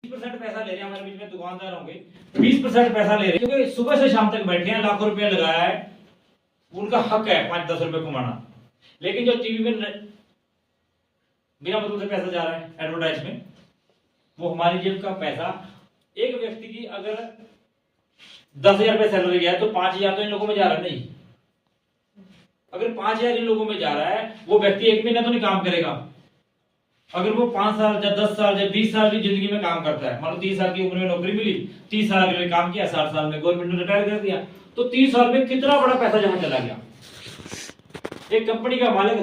20% पैसा ले रहे हैं, हमारे बीच में दुकानदार होंगे 20% पैसा ले रहे हैं, क्योंकि सुबह से शाम तक बैठे हैं, लाखों रुपया लगाया है, उनका हक है 5-10 रुपए कमाना। लेकिन जो टीवी में बिना मतलब से पैसा जा रहा है एडवर्टाइज में, वो हमारी जेब का पैसा। एक व्यक्ति की अगर 10,000 रुपये सैलरी गया तो 5,000 तो इन लोगों में जा रहा है। नहीं, अगर 5,000 इन लोगों में जा रहा है, वो व्यक्ति एक महीना तो नहीं काम करेगा। अगर वो 5 साल या 10 साल या 20 साल की जिंदगी में काम करता है, मान लो 30 साल की उम्र में नौकरी मिली, 30 साल के लिए काम किया, 60 साल में गवर्नमेंट ने रिटायर कर दिया, तो 30 साल में कितना बड़ा पैसा जहां चला गया। एक कंपनी का मालिक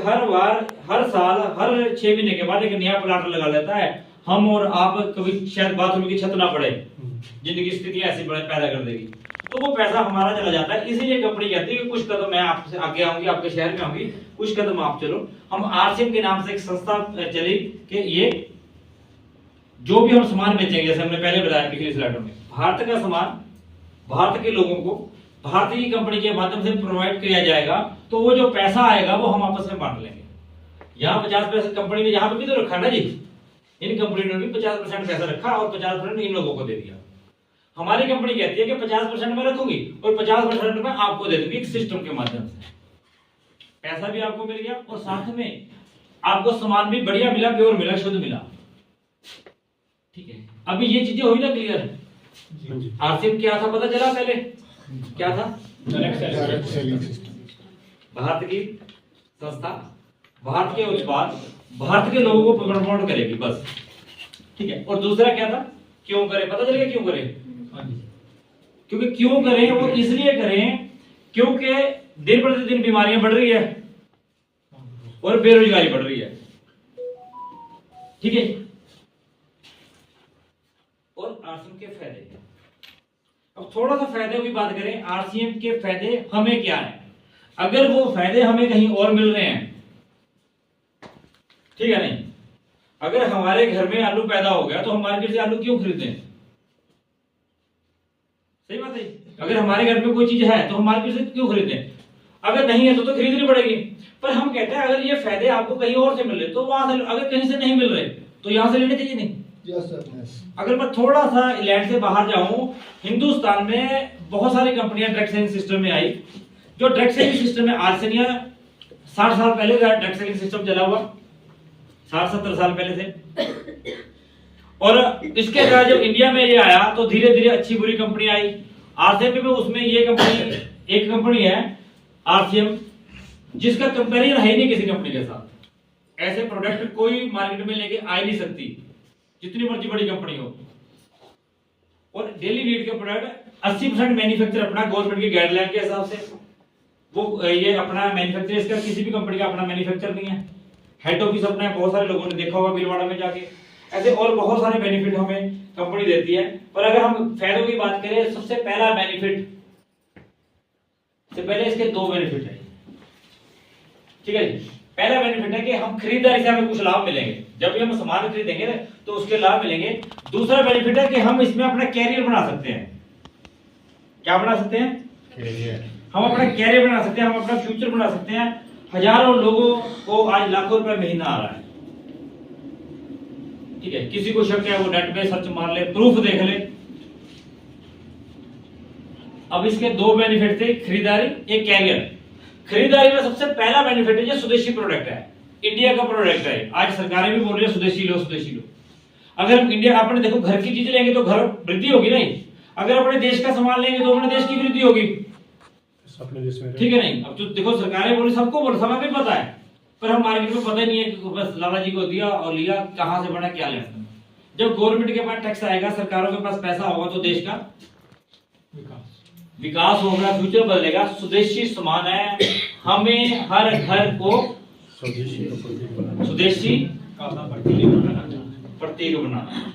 हर साल हर 6 महीने के बाद एक नया प्लाट लगा लेता है। हम और आप कभी शायद बाथरूम की छत ना पड़े, जिंदगी स्थितियां ऐसी पैदा कर देगी, तो वो पैसा हमारा चला जाता है। इसीलिए कंपनी कहती है कि कुछ कदम मैं आपसे आगे आऊंगी, आपके शहर में आऊंगी, कुछ कदम आप चलो। हम आरसीएम के नाम से एक संस्था चली कि ये जो भी हम सामान बेचेंगे, जैसे हमने पहले बताया पिछले स्लाइडों में, भारत का सामान भारत के लोगों को भारतीय की कंपनी के माध्यम से प्रोवाइड किया जाएगा, तो वो जो पैसा आएगा वो हम आपस में बांट लेंगे। यहाँ 50% कंपनी ने यहाँ पे भी तो रखा ना जी, इन कंपनी ने भी 50% पैसा रखा और 50% इन लोगों को दे दिया। हमारी कंपनी कहती है कि 50% मैं रखूंगी और 50% मैं आपको दे दूंगी, एक सिस्टम के माध्यम से। पैसा भी आपको मिल गया और साथ में आपको सामान भी बढ़िया मिला, प्योर मिला, शुद्ध मिला। ठीक है, अभी ये चीजें हुई ना क्लियर। आरसीएम क्या था पता चला? पहले क्या था? Direct selling system. भारत की संस्था भारत के उत्पाद भारत के लोगों को प्रमोट करेगी, बस। ठीक है, और दूसरा क्या था? क्यों करें? पता चल गया क्यों करें? क्योंकि क्यों करें, वो इसलिए करें क्योंकि दिन प्रतिदिन बीमारियां बढ़ रही है और बेरोजगारी बढ़ रही है। ठीक है, और आरसीएम के फायदे। अब थोड़ा सा फायदे की बात करें, आरसीएम के फायदे हमें क्या है? अगर वो फायदे हमें कहीं और मिल रहे हैं, ठीक है नहीं, अगर हमारे घर में आलू पैदा हो गया तो हम मार्केट से आलू क्यों खरीदें? सही बात है। अगर हमारे घर में कोई चीज है तो हम मार्केट से क्यों खरीदें? अगर नहीं है तो खरीदनी पड़ेगी। पर हम कहते हैं अगर ये फायदे आपको कहीं और से मिल रहे तो वहां से, अगर कहीं से नहीं मिल रहे तो यहां से लेने चाहिए नहीं? अगर मैं थोड़ा सा लैंड से बाहर जाऊं, हिंदुस्तान में बहुत सारी कंपनियां डायरेक्ट सेलिंग सिस्टम में आई। जो डायरेक्ट सेलिंग सिस्टम में आज से 60 साल पहले का डायरेक्ट सेलिंग सिस्टम चला हुआ, 60-70 साल पहले से। और इसके बाद जब इंडिया में ये आया तो धीरे धीरे अच्छी बुरी कंपनी आई। आरसीएम में उसमें ये कंपनी एक कंपनी है आरसीएम, जिसका कंपैरिजन है ही नहीं किसी कंपनी के साथ। ऐसे प्रोडक्ट कोई मार्केट में लेके आ ही नहीं सकती, जितनी मर्जी बड़ी कंपनी हो। और डेली नीड के प्रोडक्ट 80% मैन्युफैक्चर अपना गवर्नमेंट की गाइडलाइन के हिसाब से, वो ये अपना मैन्युफैक्चर, इसका किसी भी कंपनी का अपना मैन्युफैक्चर नहीं है। हेड ऑफिस अपना है, बहुत सारे लोगों ने देखा होगा भीलवाड़ा में जाके। ऐसे और बहुत सारे बेनिफिट हमें कंपनी देती है। पर अगर हम फायदों की बात करें, सबसे पहला बेनिफिट, से पहले इसके 2 बेनिफिट है। ठीक है जी, पहला बेनिफिट है कि हम खरीदारी से हमें कुछ लाभ मिलेंगे। जब भी हम सामान खरीदेंगे तो उसके लाभ मिलेंगे। दूसरा बेनिफिट है कि हम इसमें अपना कैरियर बना सकते हैं। क्या बना सकते हैं? कैरियर। हम अपना कैरियर बना सकते हैं, हम अपना फ्यूचर बना सकते हैं। हजारों लोगों को आज लाखों रुपए महीना आ रहा है। ठीक है, किसी को शक है वो नेट पे सर्च मार ले, प्रूफ देख ले। अब इसके 2 बेनिफिट थे, खरीदारी, एक कैरियर। खरीदारी में सबसे पहला बेनिफिट है जो स्वदेशी प्रोडक्ट है, इंडिया का प्रोडक्ट है। आज सरकारें भी बोल रही है स्वदेशी लो, स्वदेशी लो। अगर हम इंडिया अपने देखो घर की चीज लेंगे तो घर वृद्धि होगी नहीं, अगर अपने देश का सामान लेंगे तो अपने देश की वृद्धि होगी। अपने देश में, ठीक है नहीं। अब तो देखो सरकारें बोल, सबको बोल, समय भी पता है, पर हम मार्केट में पता ही नहीं है कि बस लाला जी को दिया और लिया, कहां से बना क्या लेना। जब गवर्नमेंट के पास टैक्स आएगा, सरकारों के पास पैसा होगा, तो देश का विकास होगा, फ्यूचर बदलेगा। स्वदेशी सामान है, हमें हर घर को स्वदेशी का प्रतीक बनाना, प्रतीक बनाना।